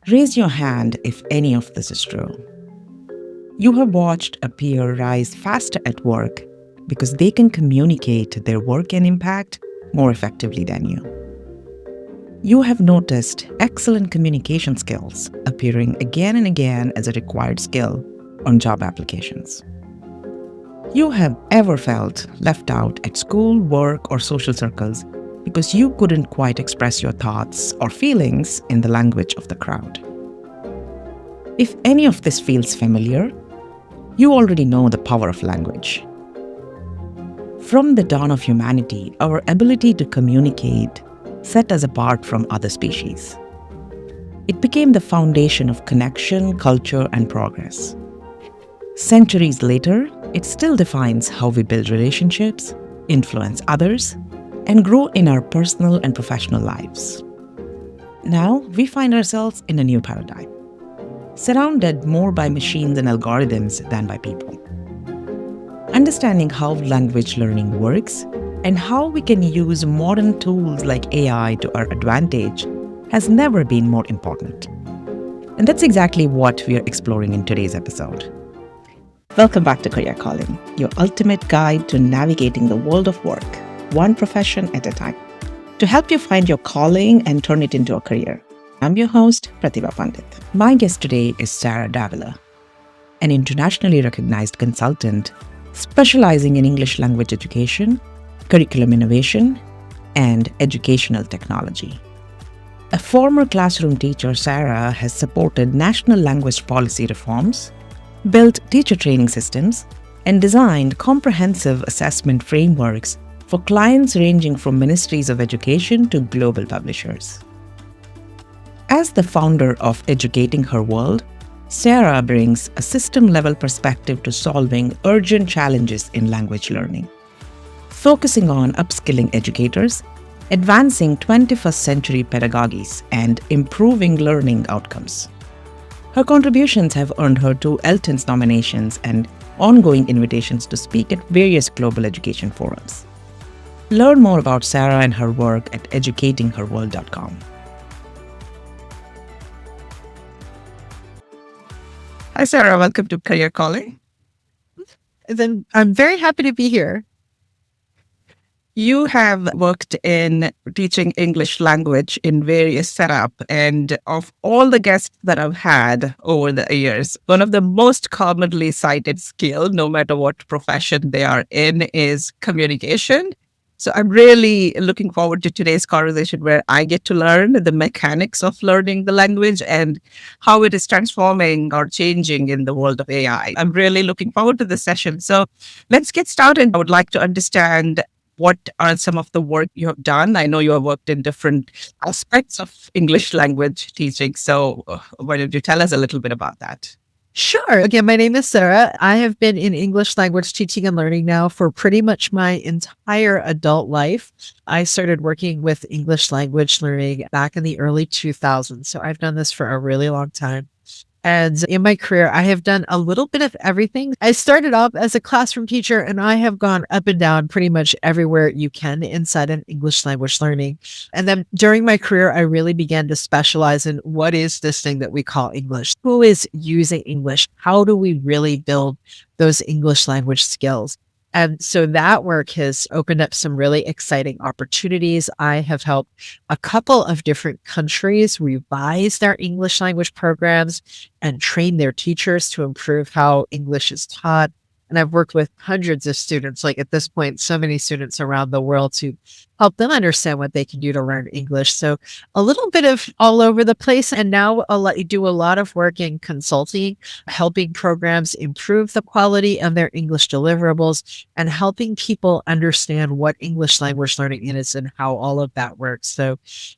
Raise your hand if any of this is true. You have watched a peer rise faster at work because they can communicate their work and impact more effectively than you. You have noticed excellent communication skills appearing again and again as a required skill on job applications. You have ever felt left out at school, work, or social circles because you couldn't quite express your thoughts or feelings in the language of the crowd. If any of this feels familiar, you already know the power of language. From the dawn of humanity, our ability to communicate set us apart from other species. It became the foundation of connection, culture, and progress. Centuries later, it still defines how we build relationships, influence others, and grow in our personal and professional lives. Now, we find ourselves in a new paradigm, surrounded more by machines and algorithms than by people. Understanding how language learning works and how we can use modern tools like AI to our advantage has never been more important. And that's exactly what we are exploring in today's episode. Welcome back to Career Calling, your ultimate guide to navigating the world of work, one profession at a time, to help you find your calling and turn it into a career. I'm your host, Pratibha Pandit. My guest today is Sara Davila, an internationally recognized consultant specializing in English language education, curriculum innovation, and educational technology. A former classroom teacher, Sara has supported national language policy reforms, built teacher training systems, and designed comprehensive assessment frameworks for clients ranging from ministries of education to global publishers. As the founder of Educating Her World, Sara brings a system-level perspective to solving urgent challenges in language learning, focusing on upskilling educators, advancing 21st century pedagogies, and improving learning outcomes. Her contributions have earned her 2 Elton's nominations and ongoing invitations to speak at various global education forums. Learn more about Sara and her work at educatingherworld.com. Hi, Sara. Welcome to Career Calling. Then I'm very happy to be here. You have worked in teaching English language in various setups, and of all the guests that I've had over the years, one of the most commonly cited skill, no matter what profession they are in, is communication. So I'm really looking forward to today's conversation where I get to learn the mechanics of learning the language and how it is transforming or changing in the world of AI. I'm really looking forward to this session. So let's get started. I would like to understand what are some of the work you have done? I know you have worked in different aspects of English language teaching. So why don't you tell us a little bit about that? Sure. Again, my name is Sara. I have been in English language teaching and learning now for pretty much my entire adult life. I started working with English language learning back in the early 2000s. So I've done this for a really long time. And in my career, I have done a little bit of everything. I started off as a classroom teacher and I have gone up and down pretty much everywhere you can inside an English language learning. And then during my career, I really began to specialize in what is this thing that we call English? Who is using English? How do we really build those English language skills? And so that work has opened up some really exciting opportunities. I have helped a couple of different countries revise their English language programs and train their teachers to improve how English is taught. And I've worked with hundreds of students, like at this point, so many students around the world to help them understand what they can do to learn English. So a little bit of all over the place. And now you do a lot of work in consulting, helping programs improve the quality of their English deliverables and helping people understand what English language learning is and how all of that works. So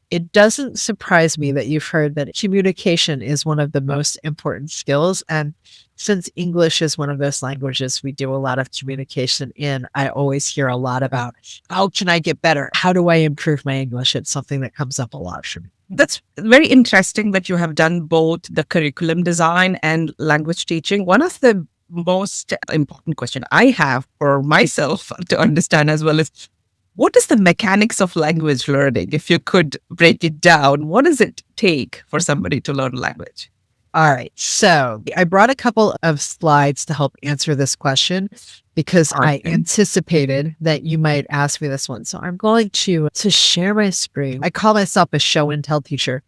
it doesn't surprise me that you've heard that communication is one of the most important skills. And since English is one of those languages we do a lot of communication in, I always hear a lot about how can I get better? How do I improve my English? It's something that comes up a lot for me. That's very interesting that you have done both the curriculum design and language teaching. One of the most important question I have for myself to understand as well is What is the mechanics of language learning? If you could break it down, what does it take for somebody to learn language? All right. So I brought a couple of slides to help answer this question because I Okay. anticipated that you might ask me this one. So I'm going to share my screen. I call myself a show and tell teacher.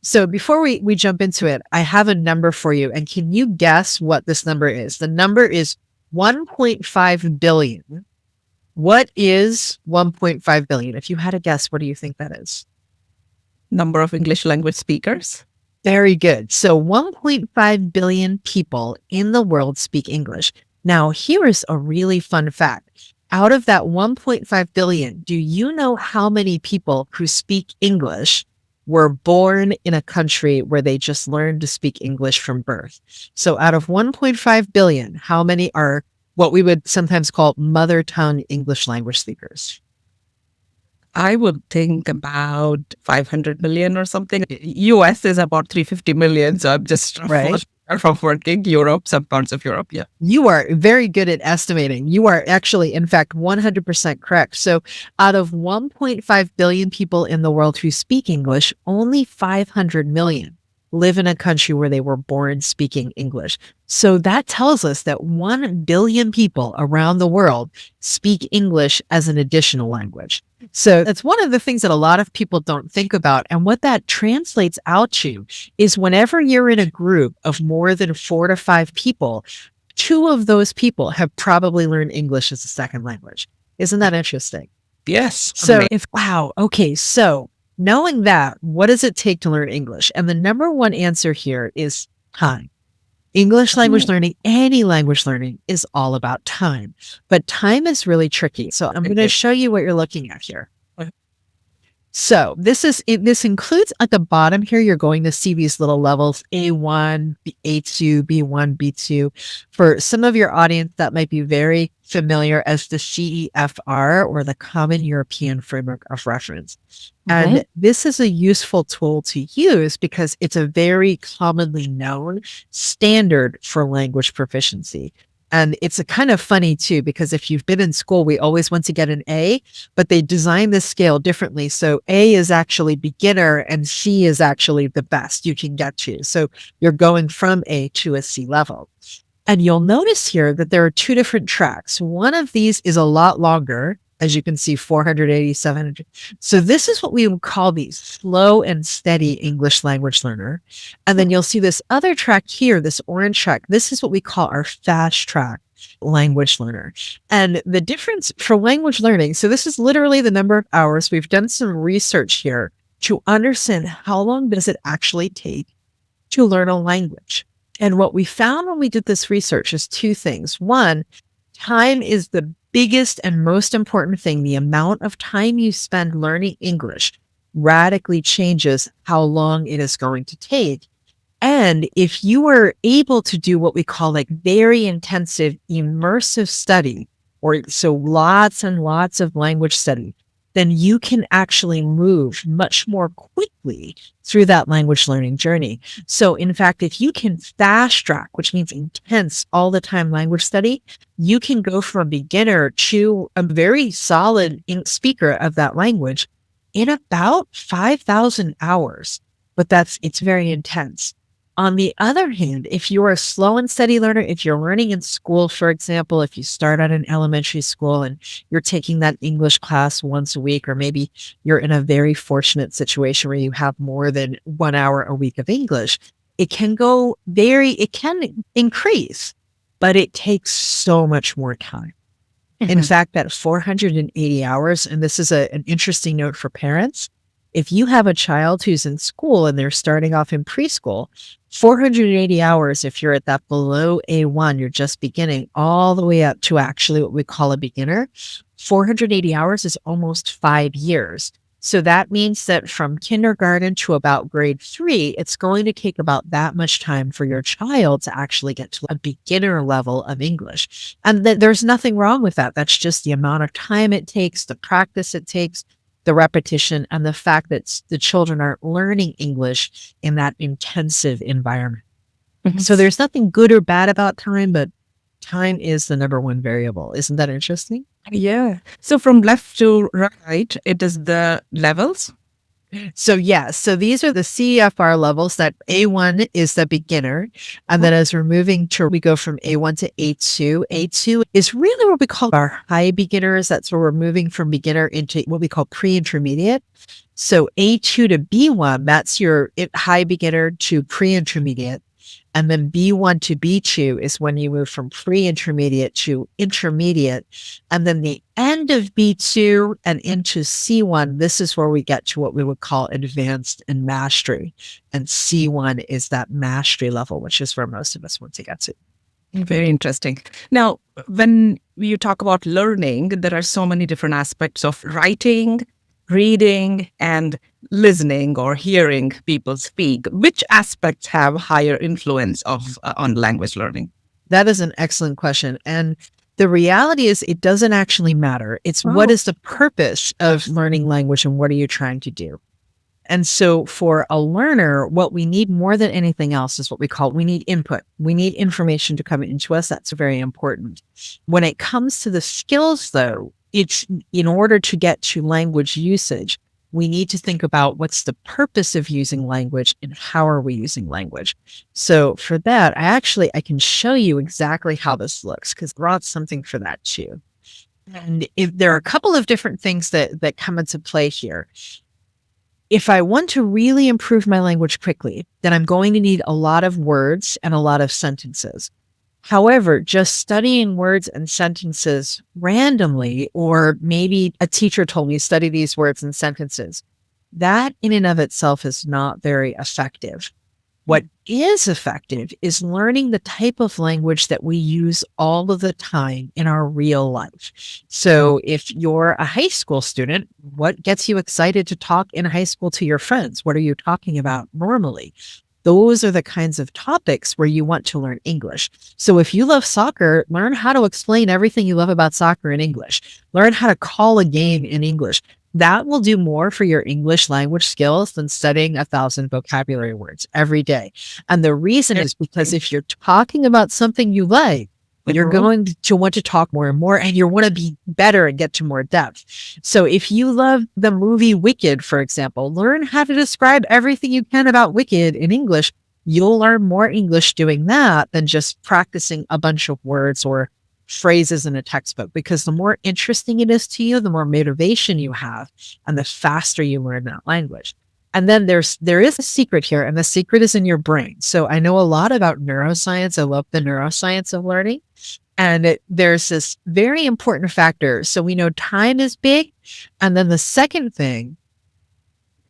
So before we jump into it, I have a number for you. And can you guess what this number is? The number is 1.5 billion. What is 1.5 billion? If you had a guess, what do you think that is? Number of English language speakers? Very good. So 1.5 billion people in the world speak English. Now, here is a really fun fact. Out of that 1.5 billion, do you know how many people who speak English were born in a country where they just learned to speak English from birth? So out of 1.5 billion, how many are what we would sometimes call mother tongue English language speakers? I would think about 500 million or something. US is about 350 million. So I'm just Right? from working Europe, some parts of Europe. Yeah. You are very good at estimating. You are actually, in fact, 100% correct. So out of 1.5 billion people in the world who speak English, only 500 million live in a country where they were born speaking English. So that tells us that 1 billion people around the world speak English as an additional language. So that's one of the things that a lot of people don't think about. And what that translates out to is whenever you're in a group of more than 4 to 5 people, 2 of those people have probably learned English as a second language. Isn't that interesting? Yes. So wow. Okay. So knowing that, what does it take to learn English? And the number one answer here is time. English language learning, any language learning is all about time, but time is really tricky. So I'm going to show you what you're looking at here. So this includes at the bottom here, you're going to see these little levels, A1, A2, B1, B2. For some of your audience, that might be very familiar as the CEFR or the Common European Framework of Reference. And this is a useful tool to use because it's a very commonly known standard for language proficiency. And it's a kind of funny too, because if you've been in school, we always want to get an A, but they design this scale differently. So A is actually beginner and C is actually the best you can get to. So you're going from A to a C level. And you'll notice here that there are 2 different tracks. One of these is a lot longer, as you can see, 480, 700. So this is what we would call the slow and steady English language learner. And then you'll see this other track here, this orange track. This is what we call our fast track language learner. And the difference for language learning, so this is literally the number of hours. We've done some research here to understand how long does it actually take to learn a language. And what we found when we did this research is 2 things. One, time is the biggest and most important thing. The amount of time you spend learning English radically changes how long it is going to take. And if you are able to do what we call like very intensive immersive study, or so lots and lots of language study, then you can actually move much more quickly through that language learning journey. So in fact, if you can fast track, which means intense all the time language study, you can go from a beginner to a very solid speaker of that language in about 5,000 hours. But it's very intense. On the other hand, if you're a slow and steady learner, if you're learning in school, for example, if you start at an elementary school and you're taking that English class once a week, or maybe you're in a very fortunate situation where you have more than 1 hour a week of English, it can increase, but it takes so much more time. In fact, that 480 hours, and this is an interesting note for parents, if you have a child who's in school and they're starting off in preschool, 480 hours, if you're at that below A1, you're just beginning, all the way up to actually what we call a beginner, 480 hours is almost 5 years. So that means that from kindergarten to about grade 3, it's going to take about that much time for your child to actually get to a beginner level of English. And there's nothing wrong with that. That's just the amount of time it takes, the practice it takes, the repetition, and the fact that the children are learning English in that intensive environment. So there's nothing good or bad about time, but Time is the number one variable. Isn't that interesting? Yeah. So from left to right, it is the levels. So yeah, so these are the CEFR levels. That A1 is the beginner. And then as we're moving to, we go from A1 to A2. A2 is really what we call our high beginners. That's where we're moving from beginner into what we call pre-intermediate. So A2 to B1, that's your high beginner to pre-intermediate. And then B1 to B2 is when you move from pre-intermediate to intermediate. And then the end of B2 and into C1, this is where we get to what we would call advanced and mastery. And C1 is that mastery level, which is where most of us want to get to. Very interesting. Now, when you talk about learning, there are so many different aspects of writing, reading, and listening or hearing people speak. Which aspects have higher influence on language learning? That is an excellent question. And the reality is it doesn't actually matter. It's what is the purpose of learning language and what are you trying to do? And so for a learner, what we need more than anything else is what we need input. We need information to come into us. That's very important. When it comes to the skills, though, it's in order to get to language usage, we need to think about what's the purpose of using language and how are we using language. So for that, I can show you exactly how this looks because I brought something for that too. And there are a couple of different things that come into play here. If I want to really improve my language quickly, then I'm going to need a lot of words and a lot of sentences. However, just studying words and sentences randomly, or maybe a teacher told me study these words and sentences, that in and of itself is not very effective. What is effective is learning the type of language that we use all of the time in our real life. So if you're a high school student, what gets you excited to talk in high school to your friends? What are you talking about normally? Those are the kinds of topics where you want to learn English. So if you love soccer, learn how to explain everything you love about soccer in English. Learn how to call a game in English. That will do more for your English language skills than studying 1,000 vocabulary words every day. And the reason is because if you're talking about something you like, you're going to want to talk more and more, and you want to be better and get to more depth. So if you love the movie Wicked, for example, learn how to describe everything you can about Wicked in English. You'll learn more English doing that than just practicing a bunch of words or phrases in a textbook, because the more interesting it is to you, the more motivation you have and the faster you learn that language. And then there is a secret here, and the secret is in your brain. So I know a lot about neuroscience. I love the neuroscience of learning. And there's this very important factor. So we know time is big. And then the second thing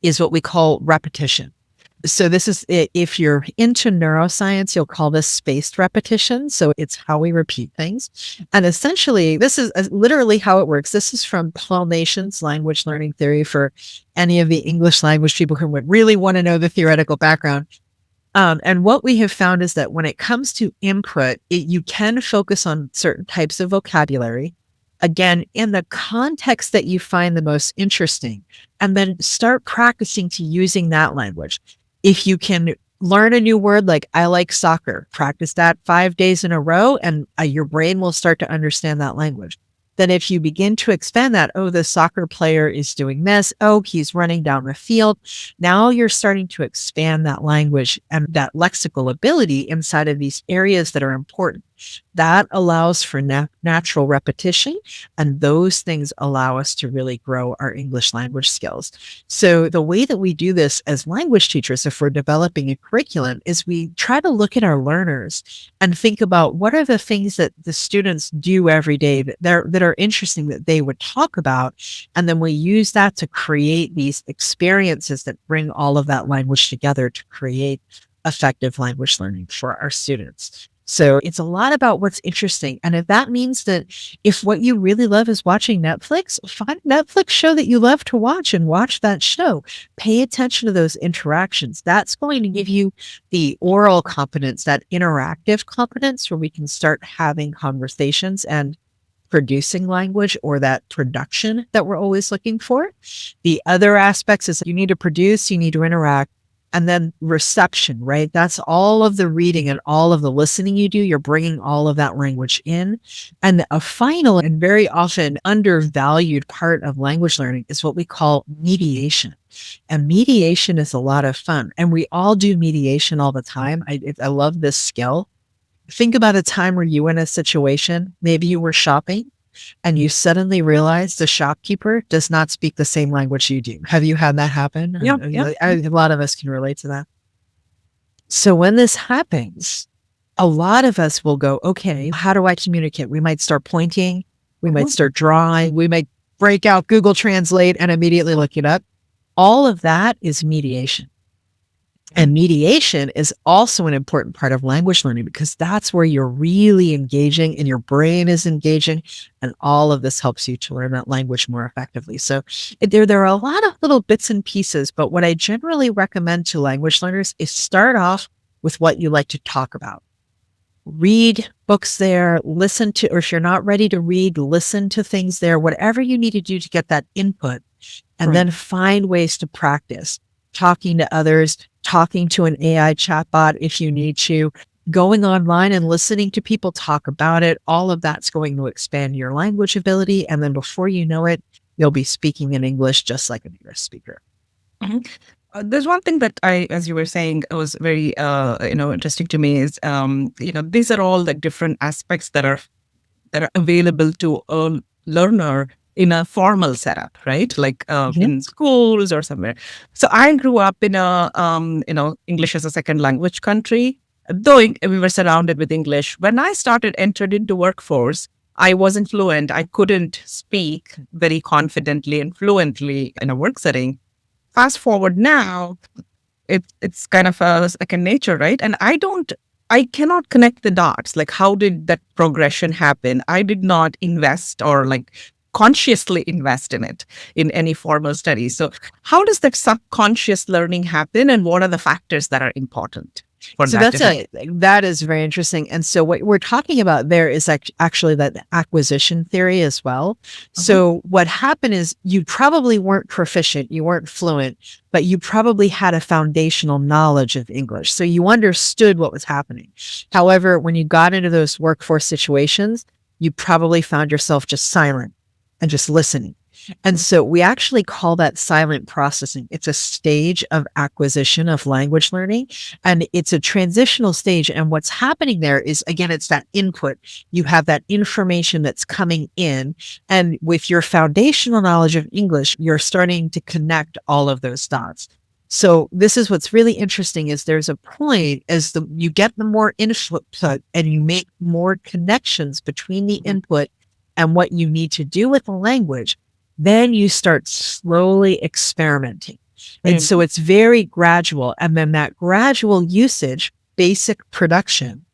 is what we call repetition. So this is, if you're into neuroscience, you'll call this spaced repetition. So it's how we repeat things. And essentially, this is literally how it works. This is from Paul Nation's language learning theory for any of the English language people who would really want to know the theoretical background. And what we have found is that when it comes to input, you can focus on certain types of vocabulary, again, in the context that you find the most interesting, and then start practicing to using that language. If you can learn a new word like I like soccer, practice that 5 days in a row, and your brain will start to understand that language. Then if you begin to expand that, oh, the soccer player is doing this. Oh, he's running down the field. Now you're starting to expand that language and that lexical ability inside of these areas that are important. That allows for natural repetition, and those things allow us to really grow our English language skills. So the way that we do this as language teachers, if we're developing a curriculum, is we try to look at our learners and think about what are the things that the students do every day that are interesting that they would talk about. And then we use that to create these experiences that bring all of that language together to create effective language learning for our students. So it's a lot about what's interesting. And if that means that if what you really love is watching Netflix, find a Netflix show that you love to watch and watch that show. Pay attention to those interactions. That's going to give you the oral competence, that interactive competence where we can start having conversations and producing language, or that production that we're always looking for. The other aspects is you need to produce, you need to interact. And then reception, right? That's all of the reading and all of the listening you do. You're bringing all of that language in. And a final and very often undervalued part of language learning is what we call mediation. And mediation is a lot of fun. And we all do mediation all the time. I love this skill. Think about a time where you were in a situation, maybe you were shopping and you suddenly realize the shopkeeper does not speak the same language you do. Have you had that happen? Yeah, yeah. A lot of us can relate to that. So when this happens, a lot of us will go, okay, how do I communicate? We might start pointing. We might start drawing. We might break out Google Translate and immediately look it up. All of that is mediation. And mediation is also an important part of language learning because that's where you're really engaging and your brain is engaging. And all of this helps you to learn that language more effectively. So there are a lot of little bits and pieces, but what I generally recommend to language learners is start off with what you like to talk about. Read books there, listen to, or if you're not ready to read, listen to things there, whatever you need to do to get that input, and then find ways to practice talking to others, talking to an AI chatbot if you need to, going online and listening to people talk about it. All of that's going to expand your language ability. And then before you know it, you'll be speaking in English just like a native speaker. Mhm. There's one thing that as you were saying, was very, interesting to me is, these are all the different aspects that are available to a learner in a formal setup, right? Like in schools or somewhere. So I grew up in a, English as a second language country. Though we were surrounded with English, when I entered into workforce, I wasn't fluent. I couldn't speak very confidently and fluently in a work setting. Fast forward now, it's kind of a second nature, right? And I cannot connect the dots. Like, how did that progression happen? I did not invest or like consciously invest in it in any formal study. So how does that subconscious learning happen? And what are the factors that are important for So that? that is very interesting. And so what we're talking about there is actually that acquisition theory as well. So what happened is you probably weren't proficient, you weren't fluent, but you probably had a foundational knowledge of English. So you understood what was happening. However, when you got into those workforce situations, you probably found yourself just silent and just listening. And so we actually call that silent processing. It's a stage of acquisition of language learning, and it's a transitional stage. And what's happening there is, again, it's that input. You have that information that's coming in, and with your foundational knowledge of English, you're starting to connect all of those dots. So this is what's really interesting is there's a point as you get the more input and you make more connections between the input and what you need to do with the language, then you start slowly experimenting. And so it's very gradual. And then that gradual usage, basic production,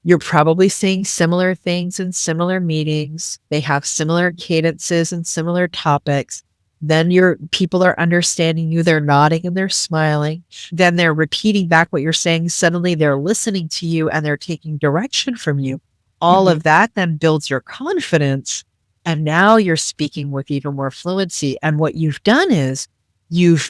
you're probably seeing similar things in similar meetings. They have similar cadences and similar topics. Then people are understanding you. They're nodding and they're smiling. Then they're repeating back what you're saying. Suddenly they're listening to you and they're taking direction from you. All of that then builds your confidence. And now you're speaking with even more fluency. And what you've done is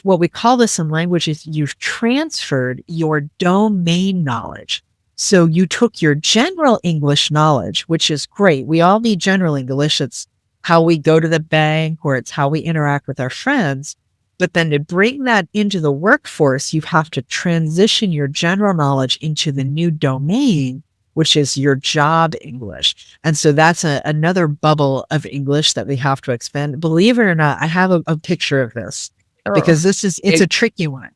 what we call this in language is you've transferred your domain knowledge. So you took your general English knowledge, which is great. We all need general English. It's how we go to the bank or it's how we interact with our friends. But then to bring that into the workforce, you have to transition your general knowledge into the new domain, which is your job English. And so that's another bubble of English that we have to expand. Believe it or not, I have a picture of this because it's a tricky one.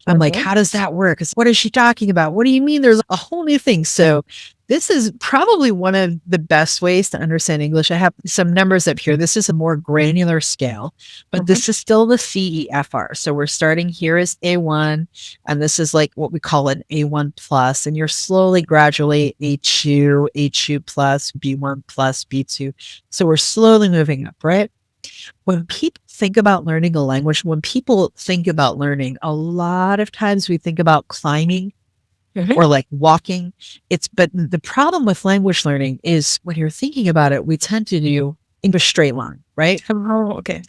I'm like, how does that work? What is she talking about? What do you mean? There's a whole new thing. So this is probably one of the best ways to understand English. I have some numbers up here. This is a more granular scale, but this is still the CEFR. So we're starting here as A1, and this is like what we call an A1 plus, and you're slowly, gradually A2, A2 plus, B1 plus, B2. So we're slowly moving up, right? When people think about learning a language, when people think about learning, a lot of times we think about climbing or like walking. But the problem with language learning is when you're thinking about it, we tend to do in a straight line, right? Oh, okay.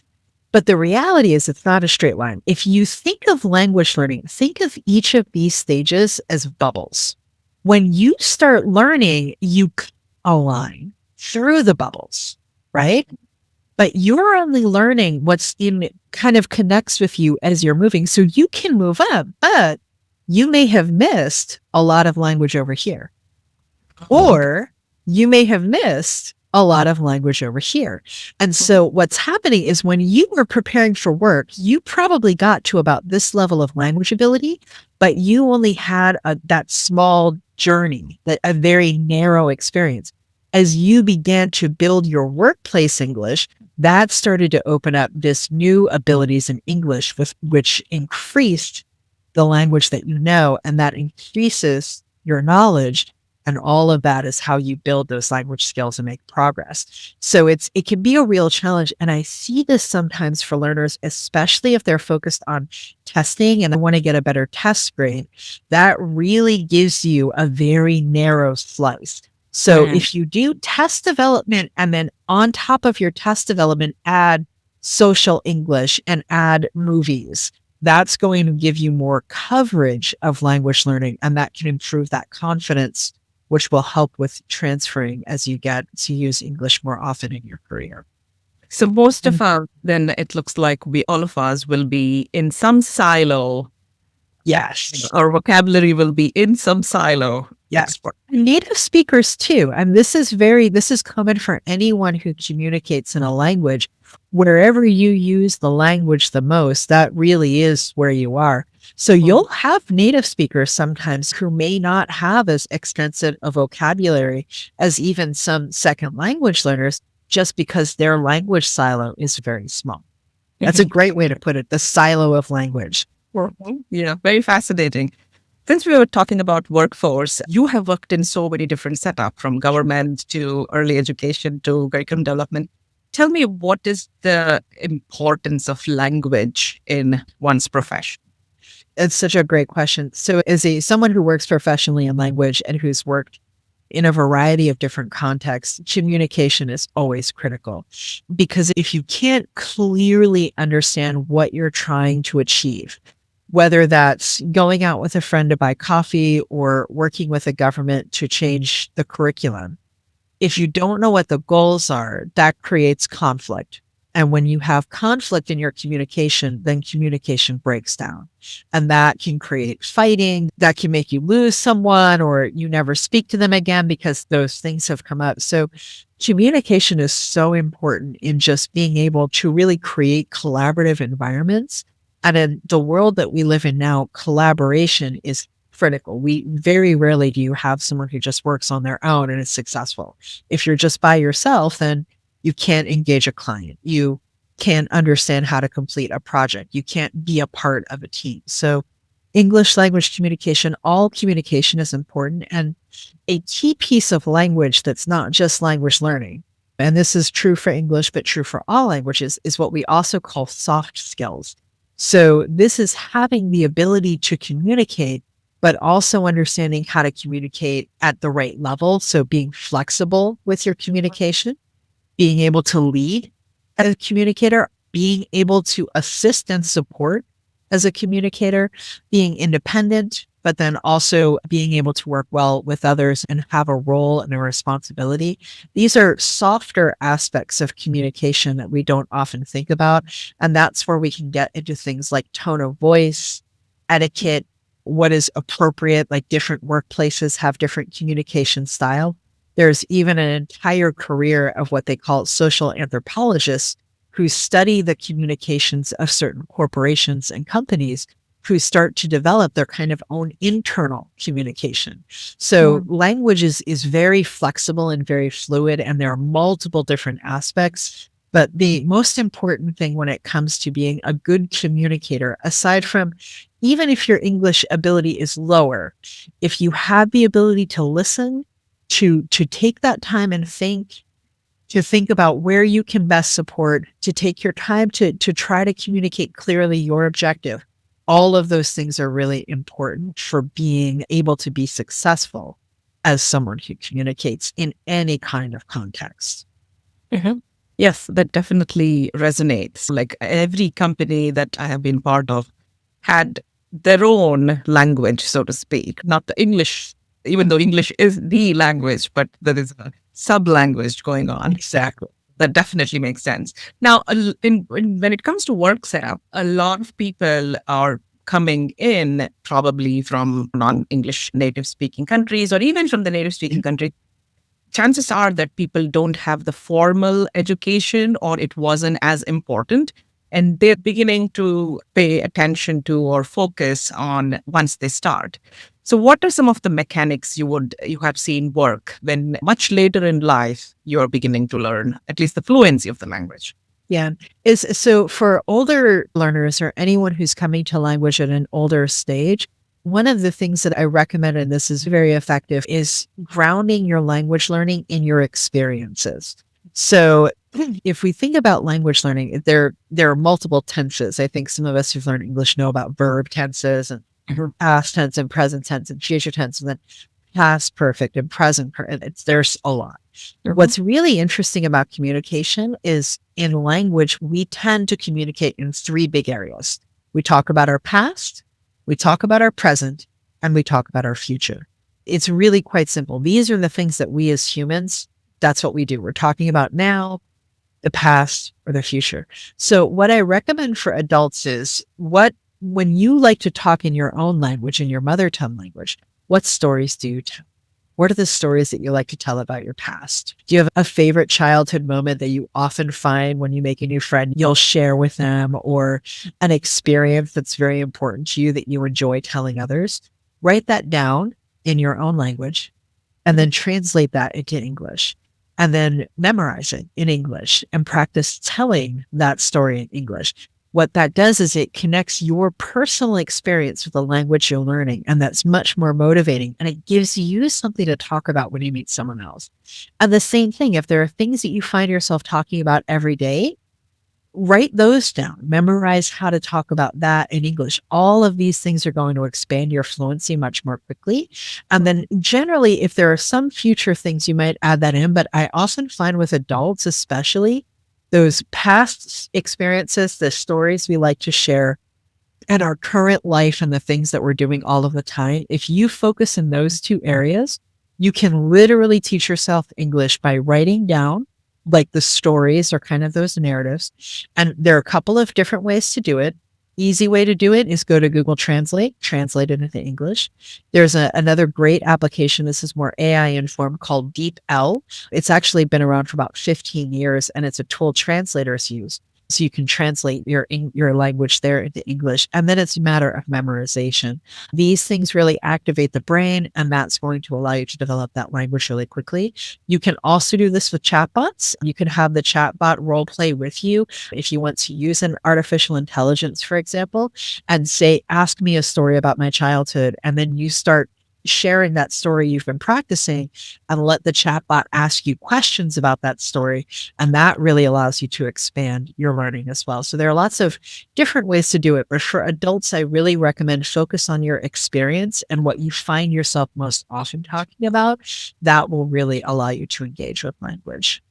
But the reality is it's not a straight line. If you think of language learning, think of each of these stages as bubbles. When you start learning, you cut a line through the bubbles, right? But you're only learning what's in kind of connects with you as you're moving. So you can move up, but you may have missed a lot of language over here. Or you may have missed a lot of language over here. And so what's happening is when you were preparing for work, you probably got to about this level of language ability, but you only had that small journey, that a very narrow experience. As you began to build your workplace English, that started to open up this new abilities in English, which increased the language that you know, and that increases your knowledge. And all of that is how you build those language skills and make progress. So it can be a real challenge. And I see this sometimes for learners, especially if they're focused on testing and they want to get a better test grade. That really gives you a very narrow slice. So if you do test development and then on top of your test development, add social English and add movies, that's going to give you more coverage of language learning, and that can improve that confidence, which will help with transferring as you get to use English more often in your career. So most of us, then it looks like all of us will be in some silo. Yes. Our vocabulary will be in some silo. Yes. Native speakers too. And this is common for anyone who communicates in a language. Wherever you use the language the most, that really is where you are. So you'll have native speakers sometimes who may not have as extensive a vocabulary as even some second language learners, just because their language silo is very small. That's a great way to put it, the silo of language. Yeah, very fascinating. Since we were talking about workforce, you have worked in so many different setups, from government to early education to curriculum development. Tell me, what is the importance of language in one's profession? It's such a great question. So as someone who works professionally in language and who's worked in a variety of different contexts, communication is always critical. Because if you can't clearly understand what you're trying to achieve, whether that's going out with a friend to buy coffee or working with a government to change the curriculum, if you don't know what the goals are, that creates conflict. And when you have conflict in your communication, then communication breaks down. And that can create fighting. That can make you lose someone, or you never speak to them again because those things have come up. So communication is so important in just being able to really create collaborative environments. And in the world that we live in now, collaboration is critical. We very rarely do you have someone who just works on their own and is successful. If you're just by yourself, then you can't engage a client. You can't understand how to complete a project. You can't be a part of a team. So English language communication, all communication is important. And a key piece of language that's not just language learning, and this is true for English, but true for all languages, is what we also call soft skills. So this is having the ability to communicate, but also understanding how to communicate at the right level. So being flexible with your communication, being able to lead as a communicator, being able to assist and support as a communicator, being independent, but then also being able to work well with others and have a role and a responsibility. These are softer aspects of communication that we don't often think about. And that's where we can get into things like tone of voice, etiquette, what is appropriate, like different workplaces have different communication style. There's even an entire career of what they call social anthropologists who study the communications of certain corporations and companies who start to develop their kind of own internal communication. So language is very flexible and very fluid, and there are multiple different aspects. But the most important thing when it comes to being a good communicator, aside from even if your English ability is lower, if you have the ability to listen, to take that time and to think about where you can best support, to take your time to try to communicate clearly your objective. All of those things are really important for being able to be successful as someone who communicates in any kind of context. Mm-hmm. Yes, that definitely resonates. Like every company that I have been part of had their own language, so to speak, not the English, even though English is the language, but there is a sub language going on. Exactly. That definitely makes sense. Now, when it comes to work setup, a lot of people are coming in probably from non English native speaking countries or even from the native speaking country. Chances are that people don't have the formal education or it wasn't as important. And they're beginning to pay attention to or focus on once they start. So what are some of the mechanics you have seen work when much later in life you're beginning to learn at least the fluency of the language? Yeah. Is so for older learners or anyone who's coming to language at an older stage, one of the things that I recommend, and this is very effective, is grounding your language learning in your experiences. So if we think about language learning, there are multiple tenses. I think some of us who've learned English know about verb tenses and past tense and present tense and future tense, and then past perfect and present perfect. There's a lot. What's really interesting about communication is in language, we tend to communicate in three big areas. We talk about our past, we talk about our present, and we talk about our future. It's really quite simple. These are the things that we as humans, that's what we do. We're talking about now, the past, or the future. So what I recommend for adults is when you like to talk in your own language, in your mother tongue language, what stories do you tell? What are the stories that you like to tell about your past? Do you have a favorite childhood moment that you often find when you make a new friend, you'll share with them, or an experience that's very important to you that you enjoy telling others? Write that down in your own language and then translate that into English and then memorize it in English and practice telling that story in English. What that does is it connects your personal experience with the language you're learning. And that's much more motivating. And it gives you something to talk about when you meet someone else. And the same thing, if there are things that you find yourself talking about every day, write those down, memorize how to talk about that in English. All of these things are going to expand your fluency much more quickly. And then generally, if there are some future things, you might add that in. But I often find with adults, especially, those past experiences, the stories we like to share, and our current life and the things that we're doing all of the time, if you focus in those two areas, you can literally teach yourself English by writing down like the stories or kind of those narratives. And there are a couple of different ways to do it. Easy way to do it is go to Google Translate, translate it into English. There's another great application. This is more AI informed called DeepL. It's actually been around for about 15 years and it's a tool translators use. So you can translate your language there into English. And then it's a matter of memorization. These things really activate the brain, and that's going to allow you to develop that language really quickly. You can also do this with chatbots. You can have the chatbot role play with you if you want to use an artificial intelligence, for example, and say, ask me a story about my childhood. And then you start sharing that story you've been practicing and let the chatbot ask you questions about that story. And that really allows you to expand your learning as well. So there are lots of different ways to do it. But for adults, I really recommend focus on your experience and what you find yourself most often talking about. That will really allow you to engage with language.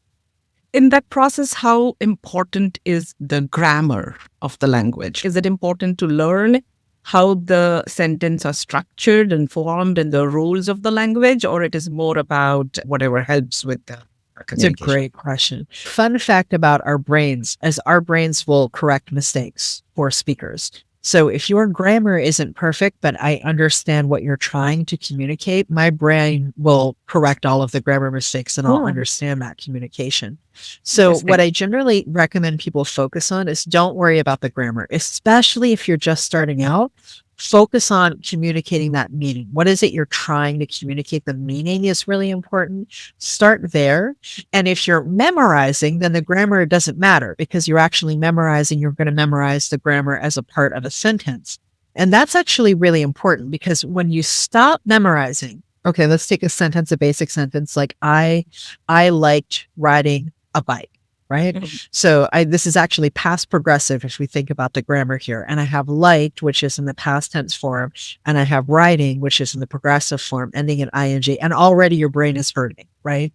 In that process, how important is the grammar of the language? Is it important to learn how the sentence are structured and formed and the rules of the language, or it is more about whatever helps with the It's a communication? great question. Fun fact about our brains is our brains will correct mistakes for speakers. So if your grammar isn't perfect, but I understand what you're trying to communicate, my brain will correct all of the grammar mistakes and I'll understand that communication. So Interesting. what I generally recommend people focus on is don't worry about the grammar, especially if you're just starting out. Focus on communicating that meaning. What is it you're trying to communicate? The meaning is really important. Start there. And if you're memorizing, then the grammar doesn't matter because you're actually memorizing. You're going to memorize the grammar as a part of a sentence. And that's actually really important because when you stop memorizing, okay, let's take a sentence, a basic sentence like I liked riding a bike. Right. So this is actually past progressive if we think about the grammar here. And I have liked, which is in the past tense form, and I have riding, which is in the progressive form, ending in ing. And already your brain is hurting right?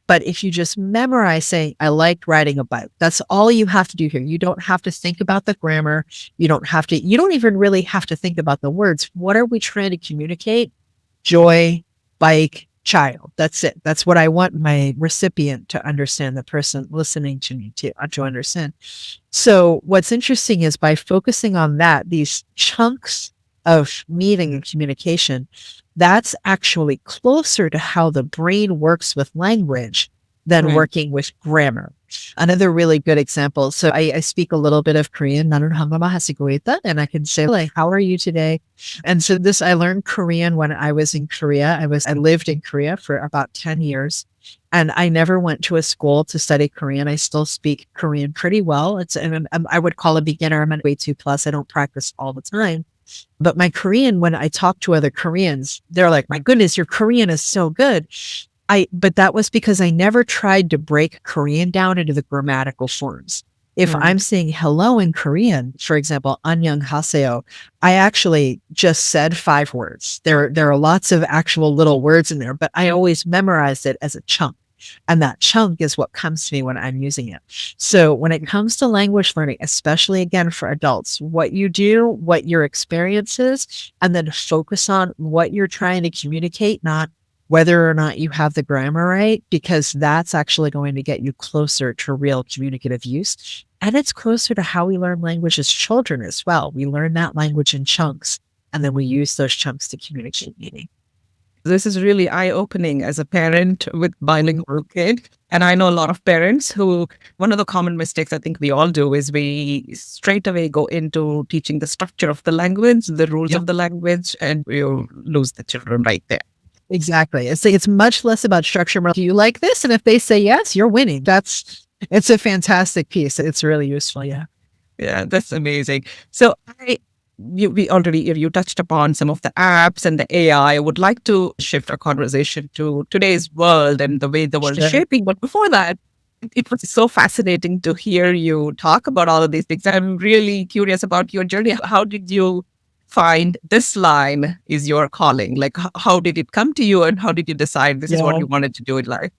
But if you just memorize saying, I liked riding a bike, that's all you have to do here. You don't have to think about the grammar. You don't even really have to think about the words. What are we trying to communicate? Joy, bike, child. That's it. That's what I want my recipient to understand, the person listening to me to understand. So what's interesting is by focusing on that, these chunks of meaning and communication, that's actually closer to how the brain works with language than working with grammar. Another really good example. So I speak a little bit of Korean, and I can say like, how are you today? And so I learned Korean when I was in Korea. I lived in Korea for about 10 years. And I never went to a school to study Korean. I still speak Korean pretty well. I would call a beginner. I'm at way 2+. I don't practice all the time. But my Korean, when I talk to other Koreans, they're like, my goodness, your Korean is so good. But that was because I never tried to break Korean down into the grammatical forms. If I'm saying hello in Korean, for example, 안녕하세요, I actually just said 5 words. There are lots of actual little words in there, but I always memorized it as a chunk. And that chunk is what comes to me when I'm using it. So when it comes to language learning, especially again for adults, what you do, what your experience is, and then focus on what you're trying to communicate, not whether or not you have the grammar right, because that's actually going to get you closer to real communicative use. And it's closer to how we learn language as children as well. We learn that language in chunks, and then we use those chunks to communicate meaning. This is really eye-opening as a parent with bilingual kid. And I know a lot of parents who, one of the common mistakes I think we all do is we straight away go into teaching the structure of the language, the rules of the language, and you lose the children right there. Exactly. It's much less about structure. Do you like this? And if they say yes, you're winning. It's a fantastic piece. It's really useful. Yeah. Yeah, that's amazing. So you touched upon some of the apps and the AI. I would like to shift our conversation to today's world and the way the world is shaping. But before that, it was so fascinating to hear you talk about all of these things. I'm really curious about your journey. How did you find this line is your calling? Like, how did it come to you, and how did you decide this is what you wanted to do in life?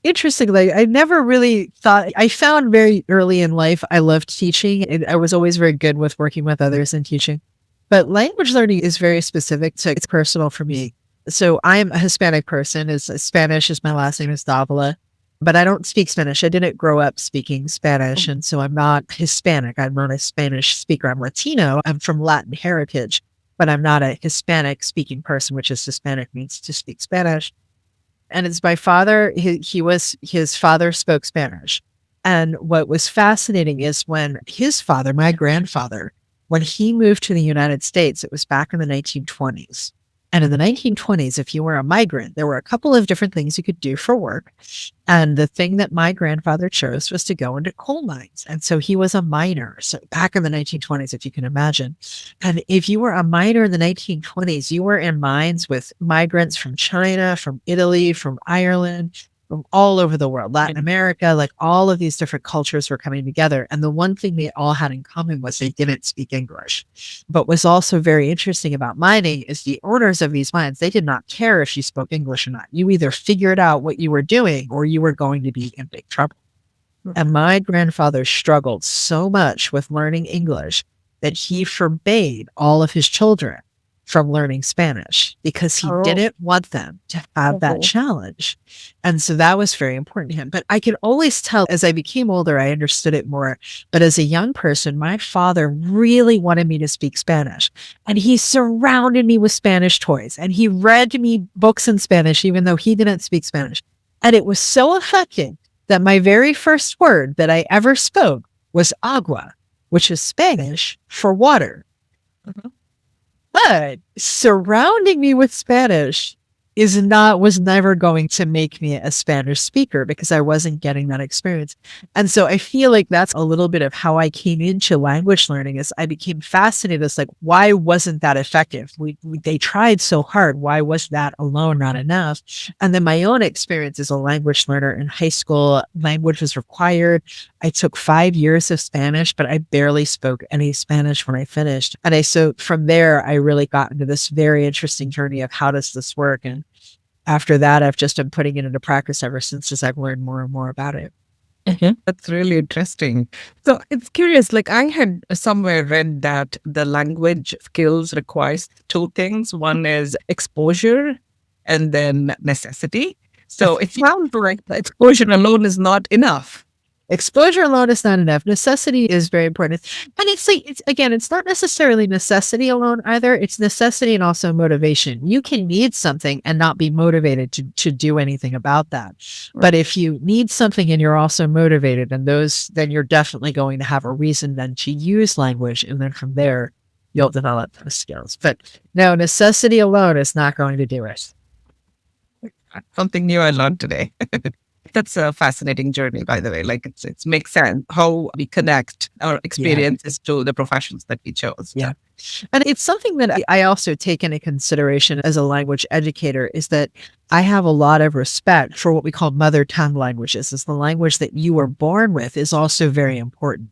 Interestingly, I never really thought, I found very early in life, I loved teaching. And I was always very good with working with others and teaching. But language learning is very specific. So it's personal for me. So I'm a Hispanic person. Spanish is my last name is Davila. But I don't speak Spanish. I didn't grow up speaking Spanish. And so I'm not Hispanic. I'm not a Spanish speaker. I'm Latino. I'm from Latin heritage, but I'm not a Hispanic speaking person, which is Hispanic means to speak Spanish. And it's my father. His father spoke Spanish. And what was fascinating is when his father, my grandfather, when he moved to the United States, it was back in the 1920s. And in the 1920s, if you were a migrant, there were a couple of different things you could do for work. And the thing that my grandfather chose was to go into coal mines. And so he was a miner. So back in the 1920s, if you can imagine. And if you were a miner in the 1920s, you were in mines with migrants from China, from Italy, from Ireland, from all over the world, Latin America, like all of these different cultures were coming together. And the one thing they all had in common was they didn't speak English. But what's also very interesting about mining is the owners of these mines, they did not care if you spoke English or not. You either figured out what you were doing or you were going to be in big trouble. And my grandfather struggled so much with learning English that he forbade all of his children from learning Spanish because he didn't want them to have that challenge. And so that was very important to him. But I could always tell as I became older, I understood it more. But as a young person, my father really wanted me to speak Spanish. And he surrounded me with Spanish toys. And he read me books in Spanish, even though he didn't speak Spanish. And it was so effective that my very first word that I ever spoke was agua, which is Spanish for water. But surrounding me with Spanish was never going to make me a Spanish speaker because I wasn't getting that experience. And so I feel like that's a little bit of how I came into language learning is I became fascinated. It's like, why wasn't that effective? They tried so hard. Why was that alone not enough? And then my own experience as a language learner in high school, language was required. I took 5 years of Spanish, but I barely spoke any Spanish when I finished. And so from there, I really got into this very interesting journey of how does this work? And after that, I've just been putting it into practice ever since as I've learned more and more about it. That's really interesting. So it's curious. Like I had somewhere read that the language skills requires two things. One is exposure and then necessity. So it sounds like the exposure alone is not enough. Exposure alone is not enough. Necessity is very important. And it's like, it's not necessarily necessity alone either. It's necessity and also motivation. You can need something and not be motivated to do anything about that. But if you need something and you're also motivated and then you're definitely going to have a reason then to use language. And then from there, you'll develop those skills. But no, necessity alone is not going to do it. Something new I learned today. That's a fascinating journey, by the way. Like it makes sense how we connect our experiences to the professions that we chose. Yeah. And it's something that I also take into consideration as a language educator is that I have a lot of respect for what we call mother tongue languages. As the language that you were born with is also very important.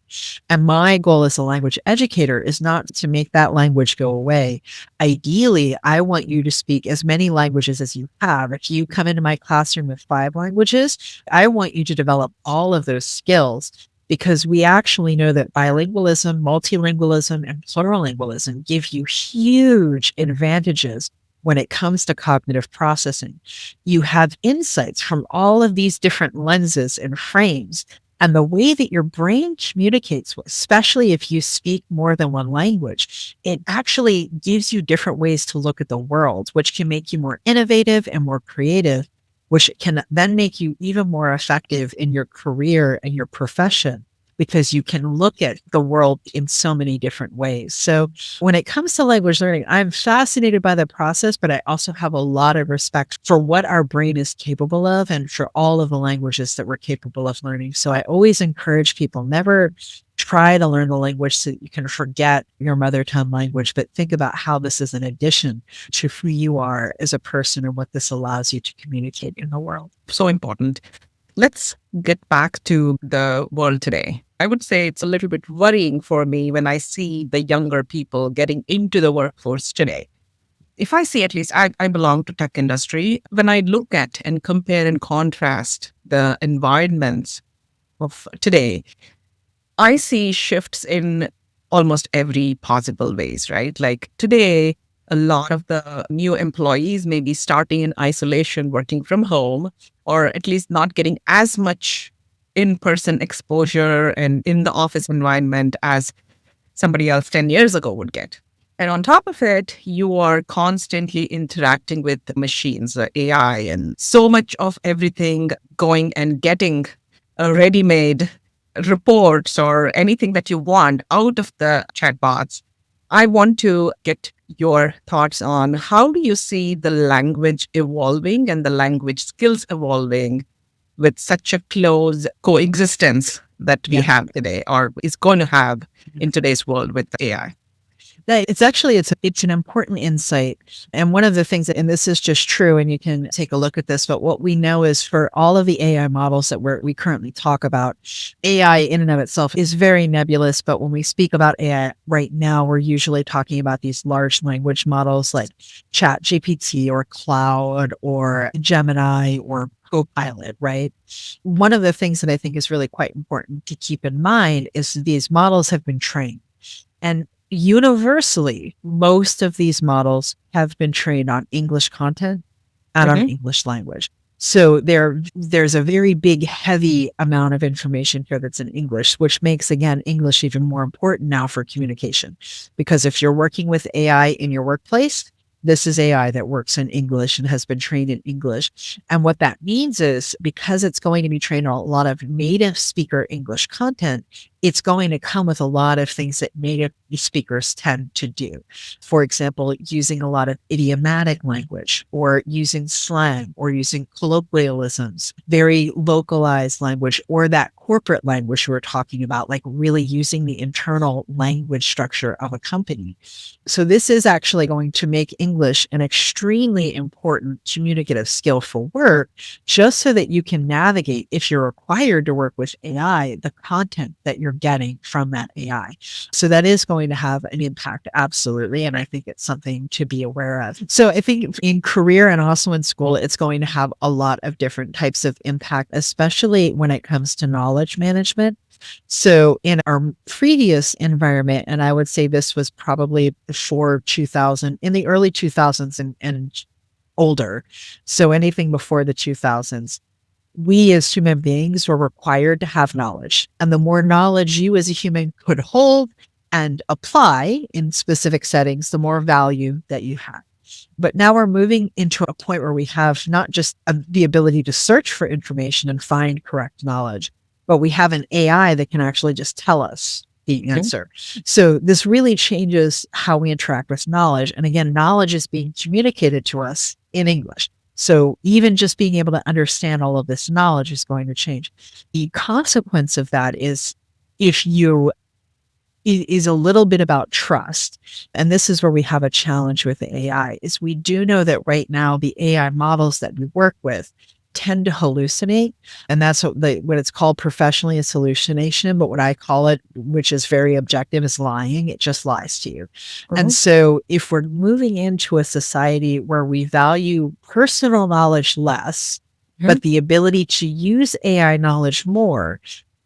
And my goal as a language educator is not to make that language go away. Ideally, I want you to speak as many languages as you have. If you come into my classroom with 5 languages, I want you to develop all of those skills, because we actually know that bilingualism, multilingualism, and plurilingualism give you huge advantages when it comes to cognitive processing. You have insights from all of these different lenses and frames. And the way that your brain communicates, especially if you speak more than one language, it actually gives you different ways to look at the world, which can make you more innovative and more creative, which can then make you even more effective in your career and your profession, because you can look at the world in so many different ways. So when it comes to language learning, I'm fascinated by the process, but I also have a lot of respect for what our brain is capable of and for all of the languages that we're capable of learning. So I always encourage people, never try to learn the language so that you can forget your mother tongue language, but think about how this is an addition to who you are as a person and what this allows you to communicate in the world. So important. Let's get back to the world today. I would say it's a little bit worrying for me when I see the younger people getting into the workforce today. If I see, at least I belong to tech industry, when I look at and compare and contrast the environments of today, I see shifts in almost every possible ways, right? Like today, a lot of the new employees may be starting in isolation, working from home, or at least not getting as much in-person exposure and in the office environment as somebody else 10 years ago would get. And on top of it, you are constantly interacting with the machines, AI, and so much of everything going and getting a ready-made reports or anything that you want out of the chatbots. I want to get your thoughts on how do you see the language evolving and the language skills evolving with such a close coexistence that we have today or is going to have in today's world with AI. It's an important insight. And one of the things and this is just true, and you can take a look at this, but what we know is for all of the AI models that we currently talk about, AI in and of itself is very nebulous. But when we speak about AI right now, we're usually talking about these large language models like ChatGPT or Cloud or Gemini or Copilot, right? One of the things that I think is really quite important to keep in mind is these models have been trained. And universally, most of these models have been trained on English content and on English language. So there's a very big, heavy amount of information here that's in English, which makes, again, English even more important now for communication. Because if you're working with AI in your workplace, this is AI that works in English and has been trained in English. And what that means is because it's going to be trained on a lot of native speaker English content, it's going to come with a lot of things that native speakers tend to do. For example, using a lot of idiomatic language or using slang or using colloquialisms, very localized language, or that corporate language we're talking about, like really using the internal language structure of a company. So this is actually going to make English an extremely important communicative skill for work, just so that you can navigate, if you're required to work with AI, the content that you're you're getting from that AI. So that is going to have an impact, absolutely. And I think it's something to be aware of. So I think in career and also in school, it's going to have a lot of different types of impact, especially when it comes to knowledge management. So in our previous environment, and I would say this was probably before 2000, in the early 2000s and older, so anything before the 2000s, we as human beings were required to have knowledge. And the more knowledge you as a human could hold and apply in specific settings, the more value that you had. But now we're moving into a point where we have not just the ability to search for information and find correct knowledge, but we have an AI that can actually just tell us the answer. So this really changes how we interact with knowledge. And again, knowledge is being communicated to us in English. So even just being able to understand all of this knowledge is going to change. The consequence of that is is a little bit about trust. And this is where we have a challenge with the AI, is we do know that right now the AI models that we work with tend to hallucinate. And that's what it's called professionally is hallucination. But what I call it, which is very objective, is lying. It just lies to you. And so if we're moving into a society where we value personal knowledge less, but the ability to use AI knowledge more,